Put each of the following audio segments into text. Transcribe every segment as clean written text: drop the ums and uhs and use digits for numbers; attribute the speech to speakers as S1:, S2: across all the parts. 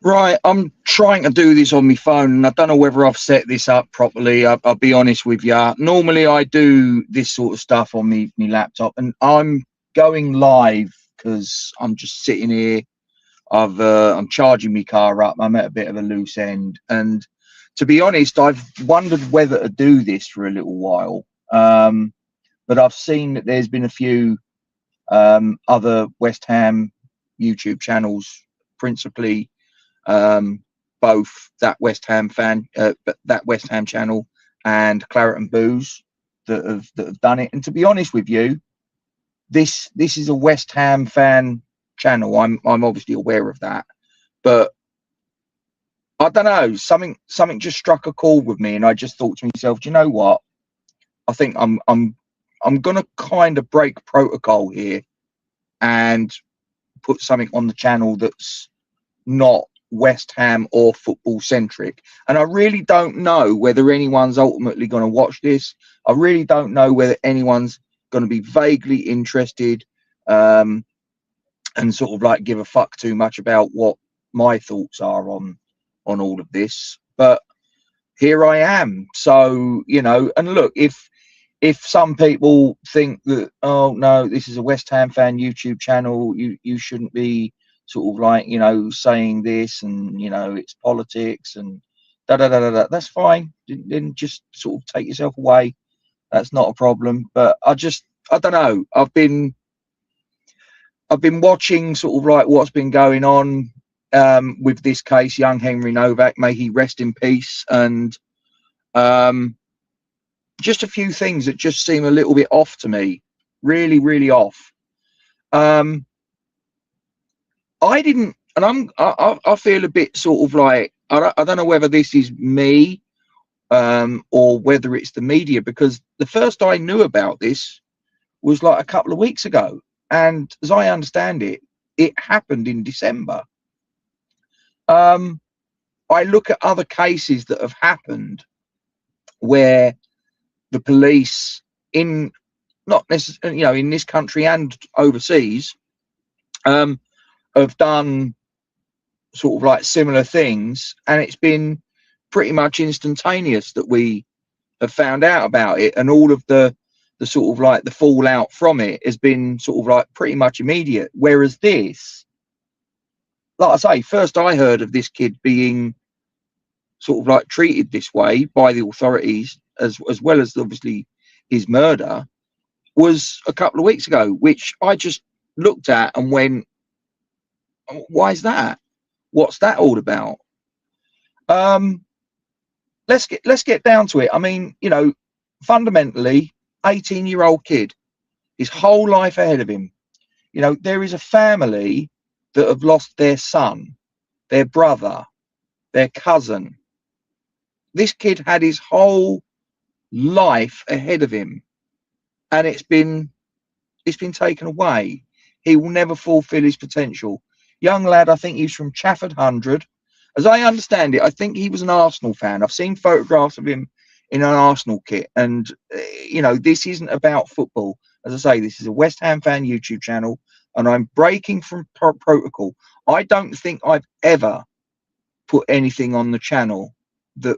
S1: Right, I'm trying to do this on my phone, and I don't know whether I've set this up properly. I'll be honest with you. Normally, I do this sort of stuff on me laptop, and I'm going live because I'm just sitting here. I'm charging my car up. I'm at a bit of a loose end, and to be honest, I've wondered whether to do this for a little while. But I've seen that there's been a few other West Ham YouTube channels, principally both that West Ham channel and Claret and Booze that have done it. And to be honest with you, this is a West Ham fan channel. I'm obviously aware of that, but I don't know. Something just struck a chord with me, and I just thought to myself, do you know what? I think I'm gonna kind of break protocol here and put something on the channel that's not West Ham or football centric. And I really don't know whether anyone's ultimately going to watch this. I really don't know whether anyone's going to be vaguely interested and sort of like give a fuck too much about what my thoughts are on all of this. But here I am. So, you know, and look, if some people think that, oh no, this is a West Ham fan YouTube channel, you shouldn't be sort of like, you know, saying this, and you know it's politics and da da da da da. That's fine. Then just sort of take yourself away. That's not a problem. But I don't know. I've been watching sort of like what's been going on with this case, young Henry Nowak, may he rest in peace, and just a few things that just seem a little bit off to me, really, really off. I didn't, and I feel a bit sort of like I don't know whether this is me or whether it's the media, because the first I knew about this was like a couple of weeks ago, and as I understand it, it happened in December. I look at other cases that have happened where the police in not necessarily, you know, in this country and overseas, have done sort of like similar things, and it's been pretty much instantaneous that we have found out about it, and all of the sort of like the fallout from it has been sort of like pretty much immediate. Whereas this, like I say, first I heard of this kid being sort of like treated this way by the authorities, as well as obviously his murder, was a couple of weeks ago, which I just looked at and went, why is that? What's that all about? Let's get down to it. I mean, you know, fundamentally, 18-year-old kid, his whole life ahead of him. You know, there is a family that have lost their son, their brother, their cousin. This kid had his whole life ahead of him, and it's been taken away. He will never fulfill his potential. Young lad, I think he's from Chafford 100. As I understand it, I think he was an Arsenal fan. I've seen photographs of him in an Arsenal kit. And, you know, this isn't about football. As I say, this is a West Ham fan YouTube channel, and I'm breaking from protocol. I don't think I've ever put anything on the channel that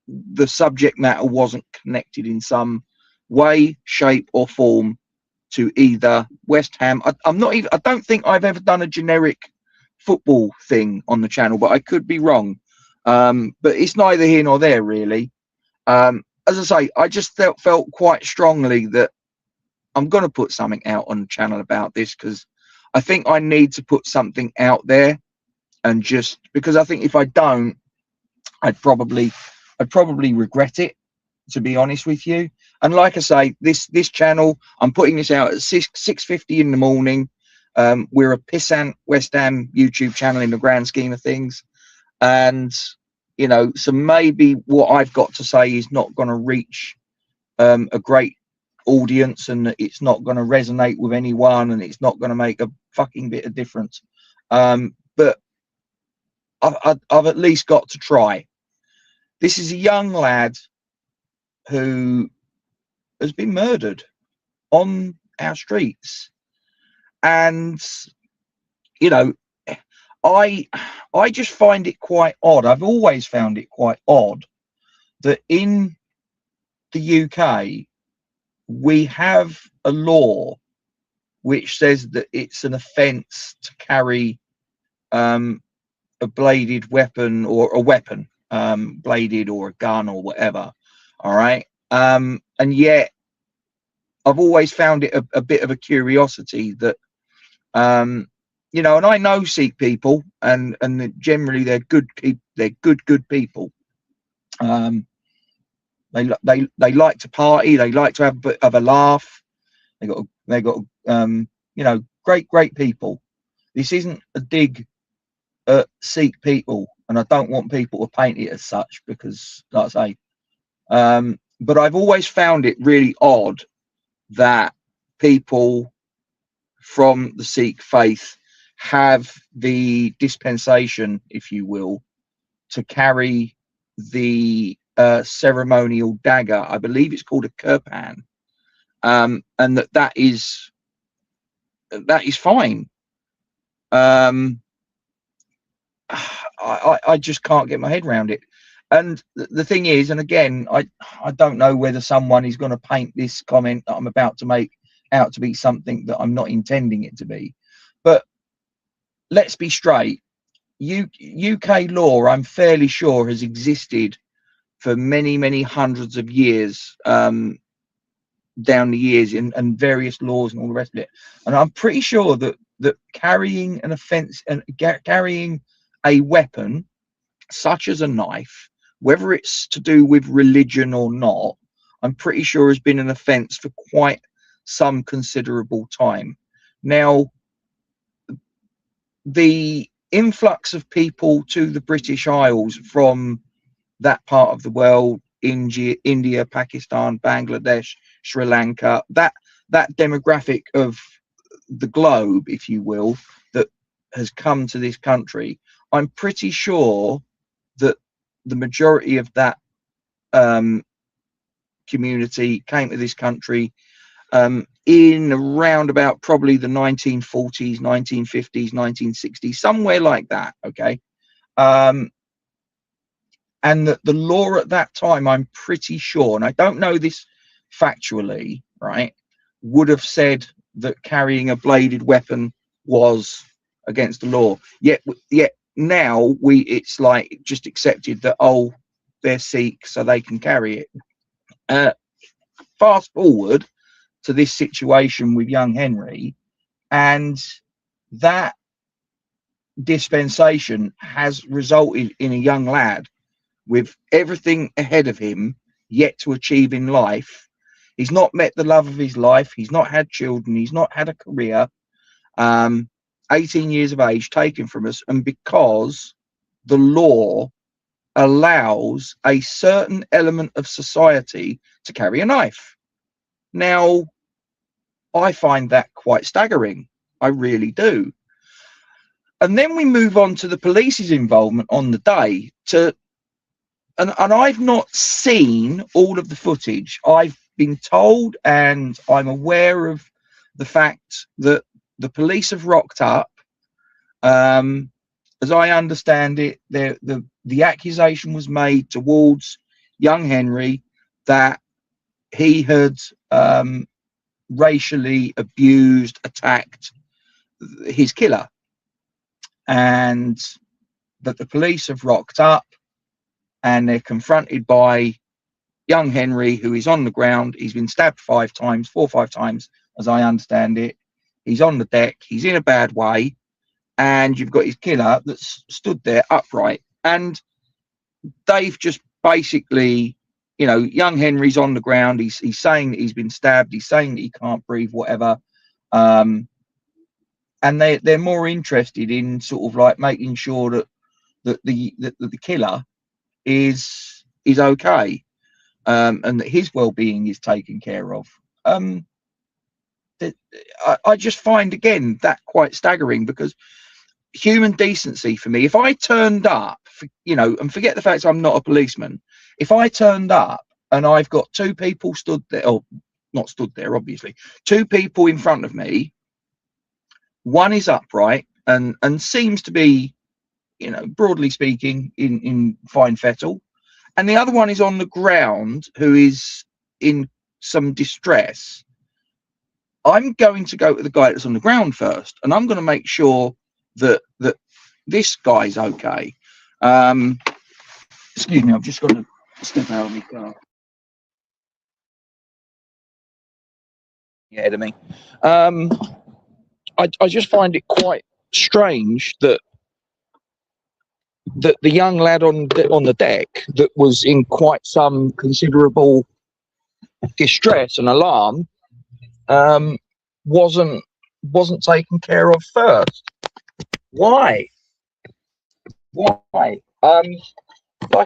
S1: the subject matter wasn't connected in some way, shape, or form to either West Ham. I'm not even. I don't think I've ever done a generic football thing on the channel, but I could be wrong. But it's neither here nor there, really. As I say, I just felt quite strongly that I'm going to put something out on the channel about this, because I think I need to put something out there, and just because I think if I don't, I'd probably regret it, to be honest with you. And like I say, this channel, I'm putting this out at 6:50 in the morning. We're a pissant West Ham YouTube channel in the grand scheme of things, and you know, so maybe what I've got to say is not going to reach a great audience, and it's not going to resonate with anyone, and it's not going to make a fucking bit of difference. But I've at least got to try. This is a young lad who has been murdered on our streets, and you know, I just find it quite odd. I've always found it quite odd that in the UK we have a law which says that it's an offence to carry a bladed weapon, or a weapon, bladed, or a gun, or whatever. All right. And yet I've always found it a bit of a curiosity that, you know, and I know Sikh people, and generally they're good people. They're good people. They like to party. They like to have a bit of a laugh. They got you know, great people. This isn't a dig at Sikh people, and I don't want people to paint it as such, because, like I say, but I've always found it really odd that people from the Sikh faith have the dispensation, if you will, to carry the ceremonial dagger. I believe it's called a kirpan, and that is fine. I just can't get my head around it. And the thing is, and again, I don't know whether someone is going to paint this comment that I'm about to make out to be something that I'm not intending it to be. But let's be straight. UK law, I'm fairly sure, has existed for many hundreds of years, down the years, and various laws and all the rest of it. And I'm pretty sure that carrying an offence and carrying a weapon such as a knife, whether it's to do with religion or not, I'm pretty sure has been an offence for quite some considerable time. Now, the influx of people to the British Isles from that part of the world, India, Pakistan, Bangladesh, Sri Lanka, that demographic of the globe, if you will, that has come to this country, I'm pretty sure that the majority of that community came to this country in around about probably the 1940s, 1950s, 1960s, somewhere like that. Okay. And the law at that time, I'm pretty sure, and I don't know this factually, right, would have said that carrying a bladed weapon was against the law. Yet now it's like just accepted that, oh, they're Sikh, so they can carry it. Fast forward to this situation with young Henry, and that dispensation has resulted in a young lad with everything ahead of him yet to achieve in life. He's not met the love of his life. He's not had children. He's not had a career. 18 years of age taken from us, and because the law allows a certain element of society to carry a knife. Now, I find that quite staggering. I really do. And then we move on to the police's involvement on the day. And I've not seen all of the footage. I've been told, and I'm aware of the fact that the police have rocked up. As I understand it, the accusation was made towards young Henry that he had racially abused, attacked his killer, and that the police have rocked up and they're confronted by young Henry, who is on the ground. He's been stabbed 4 or 5 times, as I understand it. He's on the deck. He's in a bad way. And you've got his killer that's stood there upright. And they've just basically, you know, young Henry's on the ground. He's saying that he's been stabbed. He's saying that he can't breathe, whatever. And they're more interested in sort of like making sure that the killer is okay, and that his well-being is taken care of. I just find, again, that quite staggering, because human decency for me, if I turned up, you know, and forget the fact I'm not a policeman, if I turned up and I've got 2 people stood there, or not stood there, obviously, 2 people in front of me, one is upright and seems to be you know, broadly speaking, in fine fettle, and the other one is on the ground who is in some distress, I'm going to go to the guy that's on the ground first, and I'm going to make sure that this guy's okay. Excuse me, I've just got to step out of my car. Ahead of me. I just find it quite strange that the young lad on the deck that was in quite some considerable distress and alarm wasn't taken care of first. Why? Like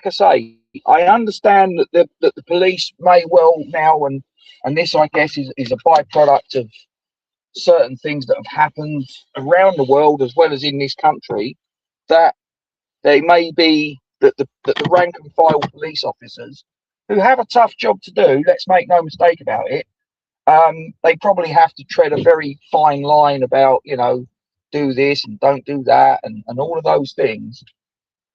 S1: I say, I understand that the police may well now, and this, I guess, is a byproduct of certain things that have happened around the world as well as in this country, that they may be that the rank and file police officers who have a tough job to do, let's make no mistake about it, they probably have to tread a very fine line about, you know, do this and don't do that, and all of those things.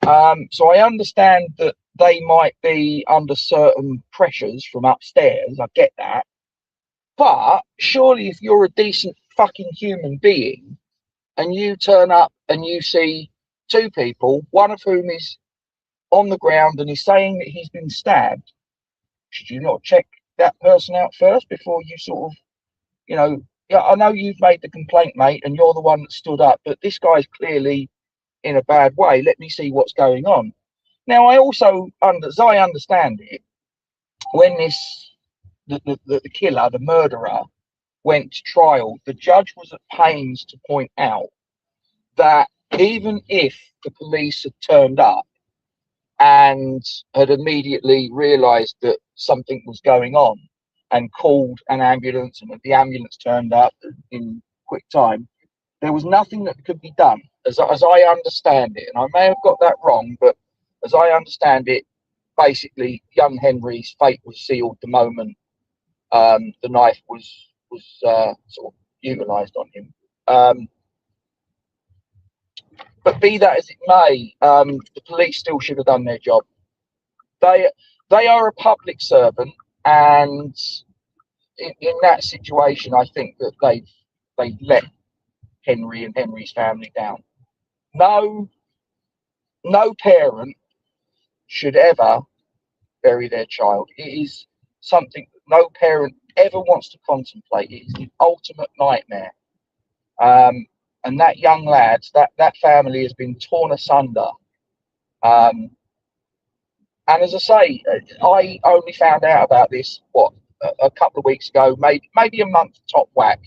S1: So I understand that they might be under certain pressures from upstairs. I get that. But surely if you're a decent fucking human being and you turn up and you see two people, one of whom is on the ground and is saying that he's been stabbed, should you not check that person out first before you sort of, you know, yeah, I know you've made the complaint, mate, and you're the one that stood up, but this guy's clearly in a bad way. Let me see what's going on. Now, I also, as I understand it, when the killer, the murderer, went to trial, the judge was at pains to point out that even if the police had turned up and had immediately realised that something was going on and called an ambulance, and the ambulance turned up in quick time, there was nothing that could be done, as I understand it. And I may have got that wrong, but as I understand it, basically, young Henry's fate was sealed the moment the knife was sort of utilised on him. But be that as it may, the police still should have done their job. They are a public servant, and in that situation, I think that they've let Henry and Henry's family down. No parent should ever bury their child. It is something that no parent ever wants to contemplate. It is the ultimate nightmare. And that young lad, that family has been torn asunder. And as I say, I only found out about this, a couple of weeks ago, maybe a month top whack.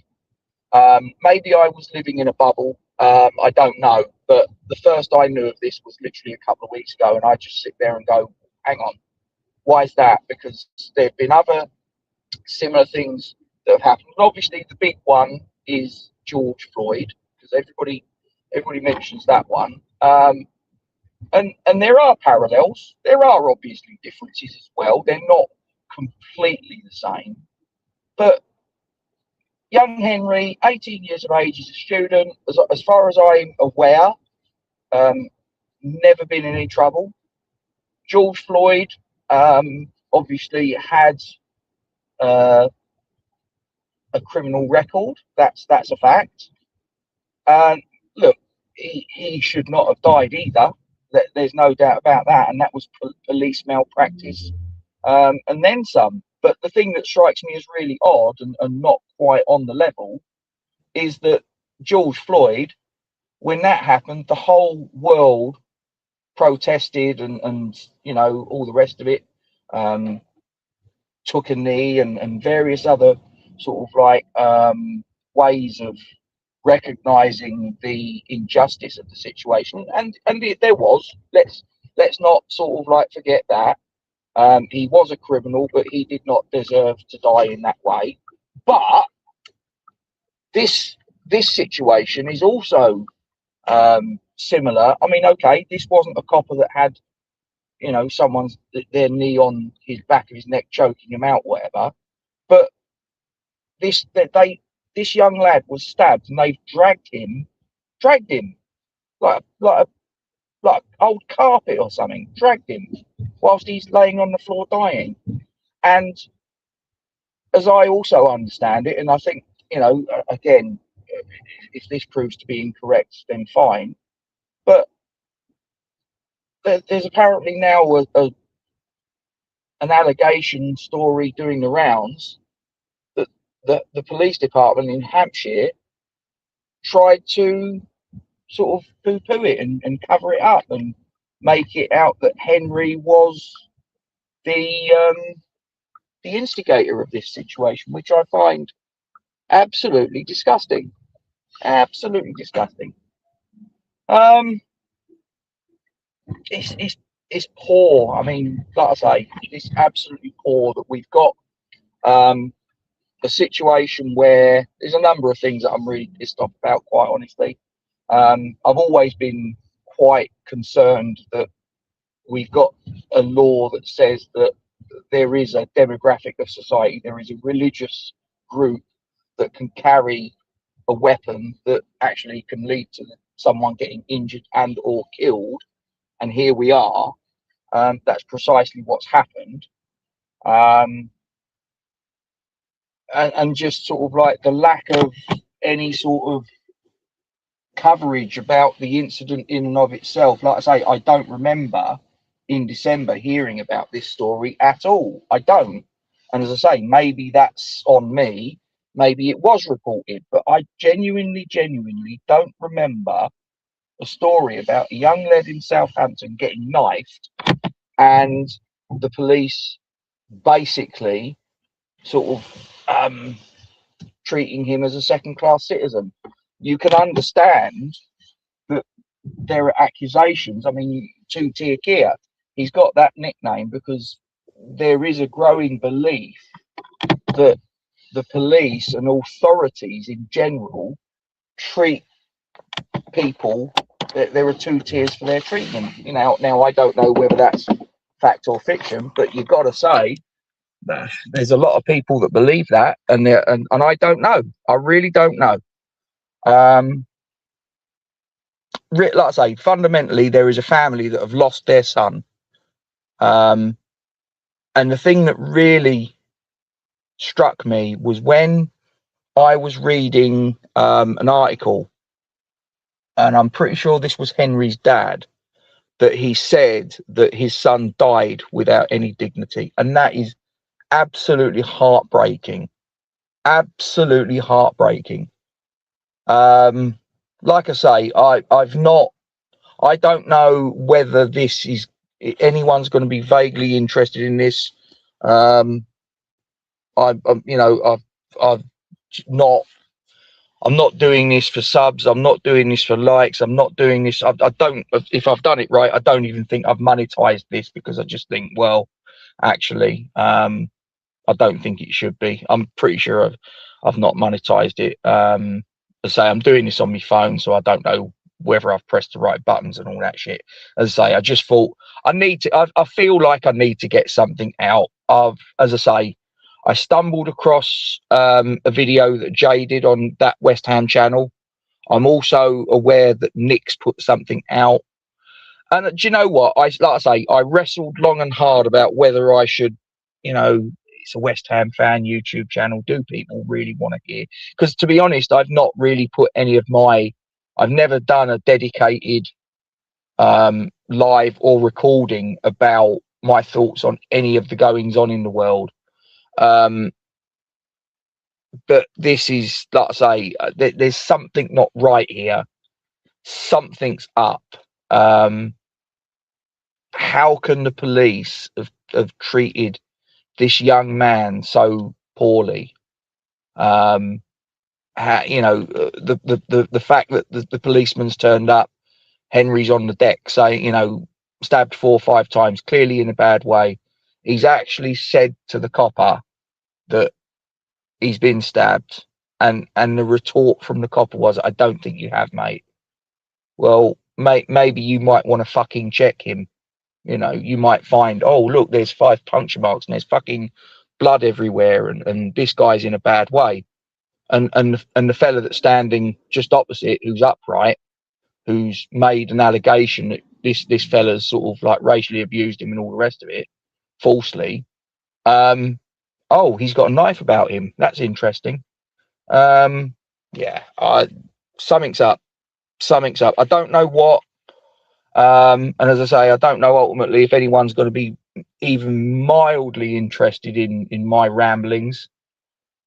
S1: Maybe I was living in a bubble. I don't know. But the first I knew of this was literally a couple of weeks ago. And I just sit there and go, hang on, why is that? Because there have been other similar things that have happened. And obviously, the big one is George Floyd, because everybody mentions that one. And there are parallels. There are obviously differences as well. They're not completely the same. But young Henry, 18 years of age, is a student. As far as I'm aware, never been in any trouble. George Floyd obviously had a criminal record. That's a fact. Look, he should not have died either. There's no doubt about that. And that was police malpractice, and then some. But the thing that strikes me as really odd and not quite on the level is that George Floyd, when that happened, the whole world protested and you know, all the rest of it, took a knee and various other sort of like ways of recognizing the injustice of the situation. And there was, let's not sort of like forget that. He was a criminal, but he did not deserve to die in that way. But this situation is also similar. I mean, okay, this wasn't a copper that had, you know, someone's their knee on his back of his neck, choking him out, whatever. But this young lad was stabbed, and they've dragged him like like old carpet or something, dragged him whilst he's laying on the floor dying. And as I also understand it, and I think, you know, again, if this proves to be incorrect, then fine. But there's apparently now an allegation story doing the rounds that the police department in Hampshire tried to sort of poo-poo it and cover it up and make it out that Henry was the instigator of this situation, which I find absolutely disgusting. Absolutely disgusting. It's poor. I mean, like I say, it's absolutely poor that we've got a situation where there's a number of things that I'm really pissed off about, quite honestly. I've always been quite concerned that we've got a law that says that there is a demographic of society, there is a religious group that can carry a weapon that actually can lead to someone getting injured and or killed. And here we are. That's precisely what's happened. And just sort of like the lack of any sort of coverage about the incident in and of itself. Like I say, I don't remember in December hearing about this story at all. I don't. And as I say, maybe that's on me. Maybe it was reported, but I genuinely don't remember a story about a young lad in Southampton getting knifed and the police basically sort of treating him as a second-class citizen. You can understand that there are accusations. I mean, Two-Tier Kia, he's got that nickname because there is a growing belief that the police and authorities in general treat people, there are two tiers for their treatment. You know, now I don't know whether that's fact or fiction, but you've got to say that there's a lot of people that believe that, and I don't know. I really don't know. Like I say, fundamentally, there is a family that have lost their son. And the thing that really struck me was when I was reading an article, and I'm pretty sure this was Henry's dad, that he said that his son died without any dignity. And that is absolutely heartbreaking. Absolutely heartbreaking. Like I say, I don't know whether this is anyone's going to be vaguely interested in this. I'm not doing this for subs. I'm not doing this for likes. I'm not doing this. I don't. If I've done it right, I don't even think I've monetized this, because I just think, well, actually, I don't think it should be. I'm pretty sure I've not monetized it. I say I'm doing this on my phone, so I don't know whether I've pressed the right buttons and all that shit. As I say, I just thought I need to. I feel like I need to get something out of. As I say, I stumbled across a video that Jay did on that West Ham channel. I'm also aware that Nick's put something out. And do you know what? Like I say, I wrestled long and hard about whether I should, it's a West Ham fan YouTube channel. Do people really want to hear? Because to be honest, I've not really put any of I've never done a dedicated live or recording about my thoughts on any of the goings on in the world. But this is, like I say, there's something not right here. Something's up. How can the police have treated this young man so poorly? The fact that the policeman's turned up, Henry's on the deck saying, stabbed 4 or 5 times, clearly in a bad way. He's actually said to the copper that he's been stabbed, and the retort from the copper was, I don't think you have, mate. Well, mate, maybe you might want to fucking check him. You might find, oh look, there's 5 puncture marks and there's fucking blood everywhere, and this guy's in a bad way. And the fella that's standing just opposite, who's upright, who's made an allegation that this fella's sort of like racially abused him and all the rest of it falsely. Oh, he's got a knife about him. That's interesting. Yeah, something's up. Something's up. I don't know what. And as I say, I don't know ultimately if anyone's going to be even mildly interested in my ramblings.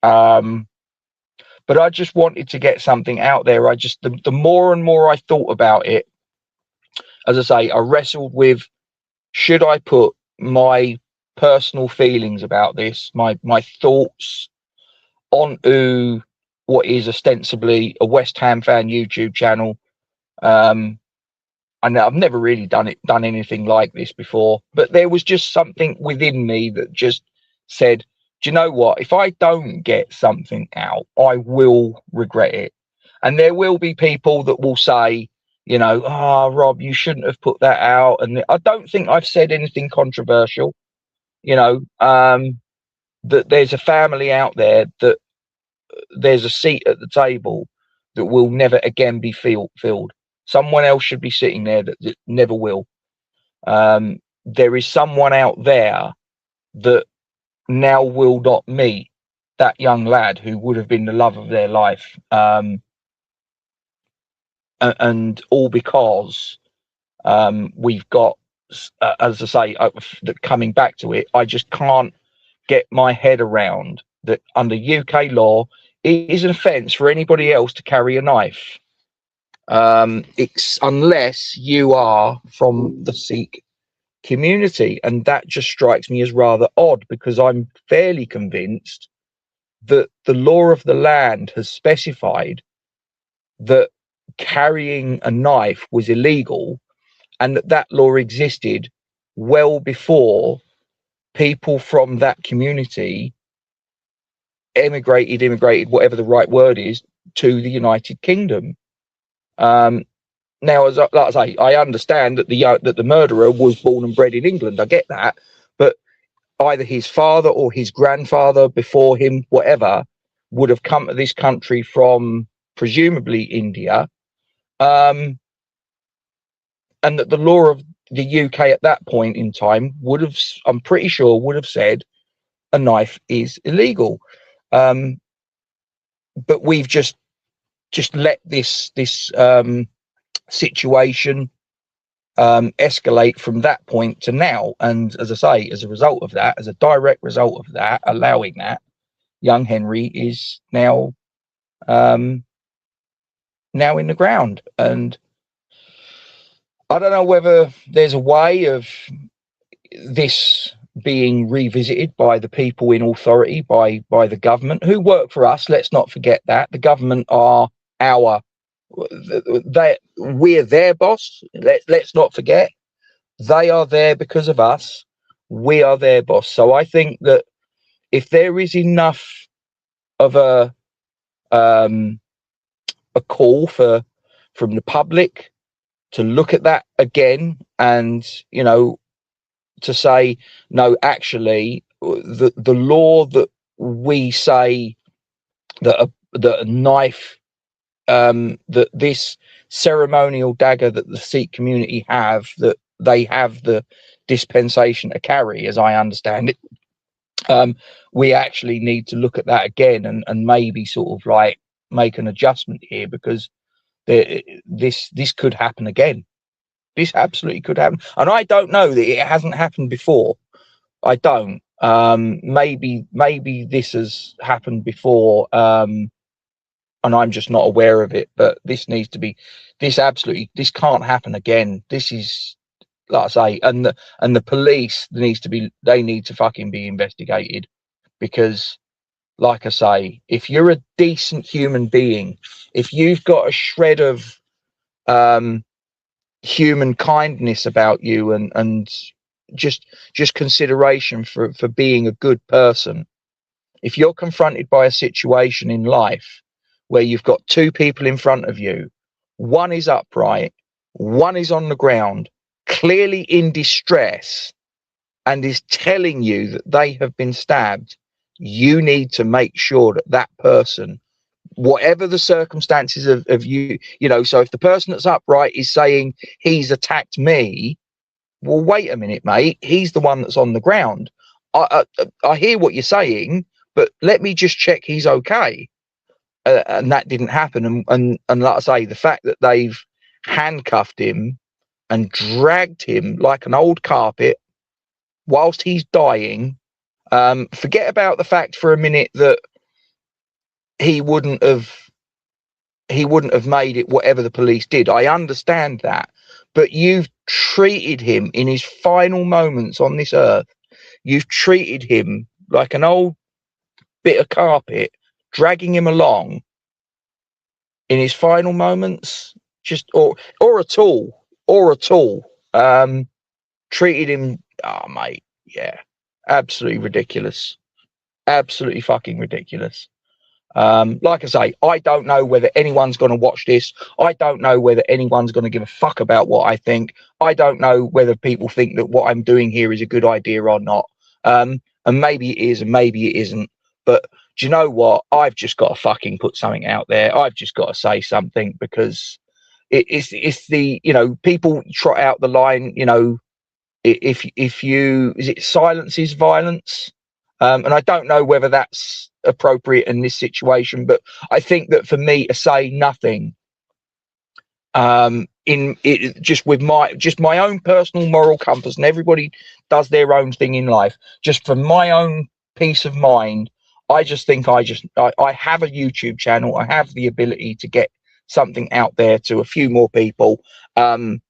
S1: But I just wanted to get something out there. The more and more I thought about it, as I say, I wrestled with, should I put my personal feelings about this, my thoughts onto what is ostensibly a West Ham fan YouTube channel. I know I've never really done anything like this before, but there was just something within me that just said, do you know what? If I don't get something out, I will regret it. And there will be people that will say, you know, oh, Rob, you shouldn't have put that out. And I don't think I've said anything controversial, you know, that there's a family out there that there's a seat at the table that will never again be filled. Someone else should be sitting there that never will. There is someone out there that now will not meet that young lad who would have been the love of their life. And all because we've got, as I say, coming back to it, I just can't get my head around that under UK law, it is an offence for anybody else to carry a knife. Unless you are from the Sikh community, and that just strikes me as rather odd, because I'm fairly convinced that the law of the land has specified that carrying a knife was illegal, and that law existed well before people from that community immigrated, whatever the right word is, to the United Kingdom. Now, like I say, I understand that the murderer was born and bred in England. I get that, but either his father or his grandfather before him, whatever, would have come to this country from presumably India, and that the law of the UK at that point in time would have, I'm pretty sure, would have said a knife is illegal. But we've just let this situation escalate from that point to now, and as I say, as a result of that, as a direct result of that, allowing that, young Henry is now now in the ground. And I don't know whether there's a way of this being revisited by the people in authority, by the government who work for us. Let's not forget that the government are we're their boss. Let's not forget, they are there because of us. We are their boss. So I think that if there is enough of a call from the public to look at that again, and you know, to say no, actually the law that we say that a knife, that this ceremonial dagger that the Sikh community have, that they have the dispensation to carry, as I understand it, we actually need to look at that again, and maybe sort of like make an adjustment here, because this could happen again. This absolutely could happen, and I don't know that it hasn't happened before. I don't. Maybe this has happened before, and I'm just not aware of it. But this needs to be. This can't happen again. This is, like I say, and the police they need to fucking be investigated, because, like I say, if you're a decent human being, if you've got a shred of human kindness about you, and just consideration for being a good person, if you're confronted by a situation in life where you've got two people in front of you, one is upright, one is on the ground, clearly in distress, and is telling you that they have been stabbed, you need to make sure that person whatever the circumstances of you, you know, so if the person that's upright is saying he's attacked me, well, wait a minute, mate, he's the one that's on the ground. I hear what you're saying, but let me just check he's okay. And that didn't happen. And like I say, the fact that they've handcuffed him and dragged him like an old carpet whilst he's dying. Forget about the fact for a minute that he wouldn't have made it whatever the police did. I understand that, but you've treated him in his final moments on this earth. You've treated him like an old bit of carpet, dragging him along in his final moments, just or at all. Treated him, oh mate, yeah, absolutely ridiculous, absolutely fucking ridiculous. Like I say, I don't know whether anyone's going to watch this. I don't know whether anyone's going to give a fuck about what I think. I don't know whether people think that what I'm doing here is a good idea or not. And maybe it is, and maybe it isn't. But do you know what? I've just got to fucking put something out there. I've just got to say something, because it's the, you know, people trot out the line, you know, if you, is it silence is violence? And I don't know whether that's appropriate in this situation, but I think that for me to say nothing, in it, just with my own personal moral compass, and everybody does their own thing in life, just for my own peace of mind, I just think I have a YouTube channel. I have the ability to get something out there to a few more people. And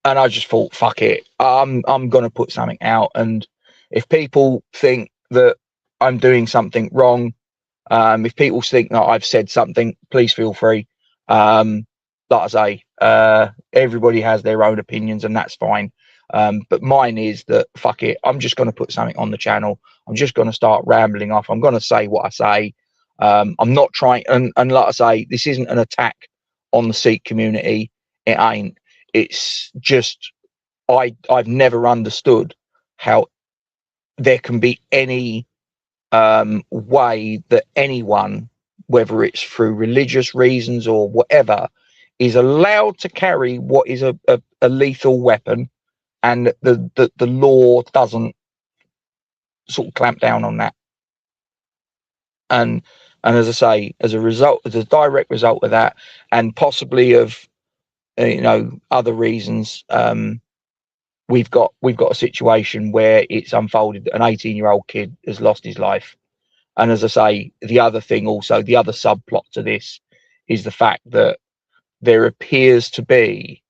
S1: I just thought, fuck it, I'm gonna put something out, and if people think that I'm doing something wrong, if people think that I've said something, please feel free. Like I say, everybody has their own opinions, and that's fine. But mine is that, fuck it, I'm just gonna put something on the channel. I'm just gonna start rambling off. I'm gonna say what I say. I'm not trying, and like I say, this isn't an attack on the Sikh community. It ain't. It's just I've never understood how there can be any way that anyone, whether it's through religious reasons or whatever, is allowed to carry what is a lethal weapon, and the law doesn't sort of clamp down on that. And as I say, as a direct result of that, and possibly of, you know, other reasons, we've got a situation where it's unfolded that an 18-year-old kid has lost his life. And as I say, the other thing also, the other subplot to this is the fact that there appears to be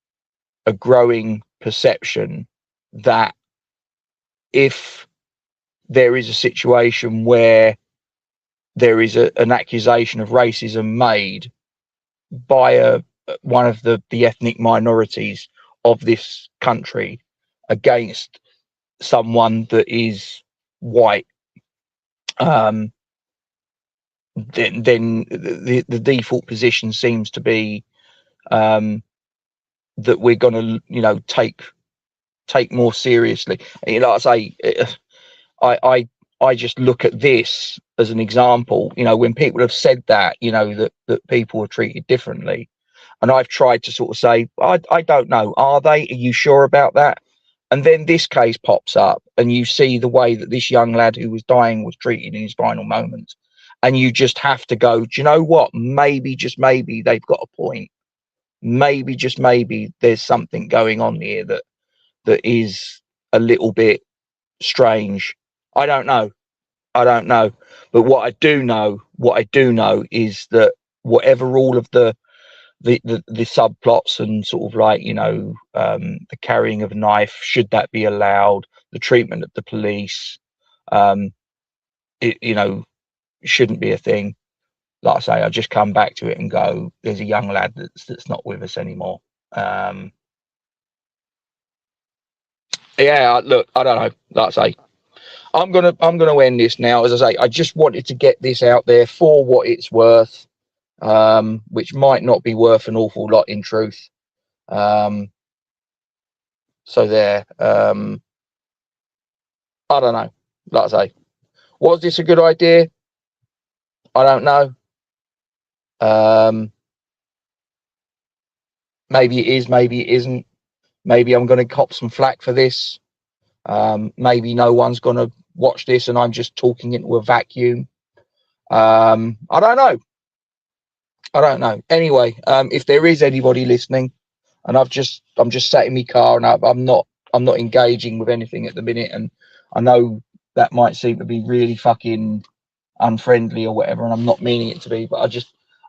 S1: a growing perception that if there is a situation where there is an accusation of racism made by one of the ethnic minorities of this country against someone that is white, then the default position seems to be that we're going to, you know, take more seriously. You know, like I say, I just look at this as an example. You know, when people have said that, you know, that people are treated differently, and I've tried to sort of say, I don't know, are they? Are you sure about that? And then this case pops up, and you see the way that this young lad who was dying was treated in his final moments, and you just have to go, do you know what? Maybe, just maybe, they've got a point. Maybe, just maybe, there's something going on here that is a little bit strange. I don't know. But what I do know is that whatever all of the subplots and sort of like, you know, the carrying of a knife, should that be allowed, the treatment of the police, it, you know, shouldn't be a thing. Like I say, I just come back to it and go, there's a young lad that's not with us anymore. Yeah, look, I don't know. Like I say, I'm gonna end this now. As I say, I just wanted to get this out there for what it's worth, which might not be worth an awful lot in truth. So there. I don't know. Like I say, was this a good idea? I don't know. Maybe it is, maybe it isn't. Maybe I'm going to cop some flack for this. Maybe no one's going to watch this and I'm just talking into a vacuum. I don't know. I don't know. Anyway, if there is anybody listening, and I'm just sat in my car and I'm not engaging with anything at the minute, and I know that might seem to be really fucking unfriendly or whatever, and I'm not meaning it to be, but I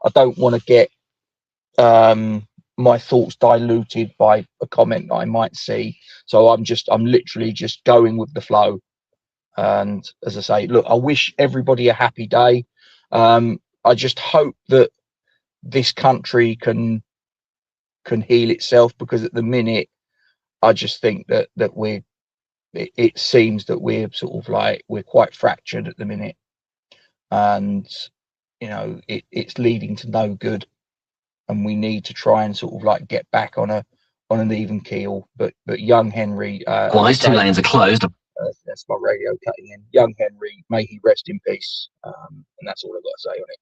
S1: don't want to get my thoughts diluted by a comment that I might see. So I'm literally just going with the flow. And as I say, look, I wish everybody a happy day. I just hope that this country can heal itself, because at the minute I just think that it seems that we're sort of like, we're quite fractured at the minute, and you know, it's leading to no good, and we need to try and sort of like get back on an even keel. But young Henry,
S2: Wise, 2 lanes are closed.
S1: That's my radio cutting in. Young Henry, may he rest in peace. And that's all I've got to say on it.